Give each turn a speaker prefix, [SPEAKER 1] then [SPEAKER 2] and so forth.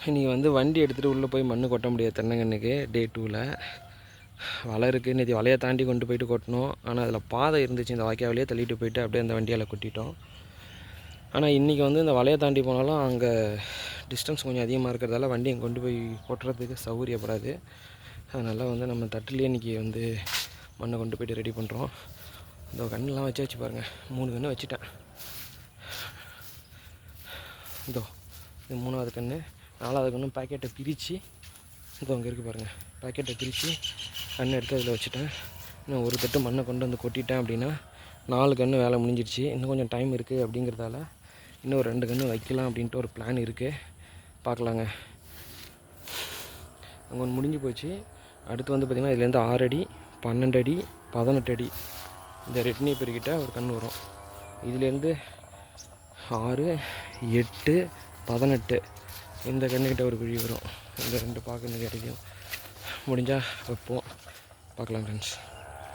[SPEAKER 1] இன்றைக்கி வந்து வண்டி எடுத்துகிட்டு உள்ளே போய் மண் கொட்ட முடியாது தென்னங்கன்றுக்கு டே 2ல். வலை இருக்குது, நேற்று வலையை தாண்டி கொண்டு போயிட்டு கொட்டணும். ஆனால் அதில் பாதை இருந்துச்சு, இந்த வாய்க்காவிலேயே தள்ளிட்டு போயிட்டு அப்படியே அந்த வண்டியால் கொட்டிட்டோம். ஆனால் இன்றைக்கி வந்து இந்த வலையை தாண்டி போனாலும் அங்கே டிஸ்டன்ஸ் கொஞ்சம் அதிகமாக இருக்கிறதால வண்டி அங்கே கொண்டு போய் கொட்டுறதுக்கு சௌகரியப்படாது. அதனால் வந்து நம்ம தட்டுலேயே இன்றைக்கி வந்து மண்ணை கொண்டு போய்ட்டு ரெடி பண்ணுறோம். இந்த கண்ணெலாம் வச்சு பாருங்கள், 3 கன்று வச்சுட்டேன். இதோ இது 3வது கன்று. 4வது கன்று பேக்கெட்டை பிரித்து இதோ அங்கே இருக்குது பாருங்கள், பேக்கெட்டை பிரித்து கன்று எடுத்து அதில் வச்சுட்டேன். இன்னும் ஒரு தட்டு மண்ணை கொண்டு வந்து கொட்டிட்டேன் அப்படின்னா 4 கன்று வேலை முடிஞ்சிடுச்சு. இன்னும் கொஞ்சம் டைம் இருக்குது அப்படிங்கிறதால இன்னும் ஒரு 2 கன்று வைக்கலாம் அப்படின்ட்டு ஒரு பிளான் இருக்குது. பார்க்கலாங்க. அங்கே ஒன்று முடிஞ்சு போச்சு. அடுத்து வந்து பார்த்திங்கன்னா இதுலேருந்து 6 அடி, 12 அடி, 18 அடி இந்த ரெட்னி பெருக்கிட்ட ஒரு கன்று வரும். இதுலேருந்து 6, 8, 18 இந்த கன்றுக்கிட்ட ஒரு குழி வரும். இந்த 2 பாக்கு கிடைக்கும். முடிஞ்சால் வைப்போம். பார்க்கலாம் ஃப்ரெண்ட்ஸ்.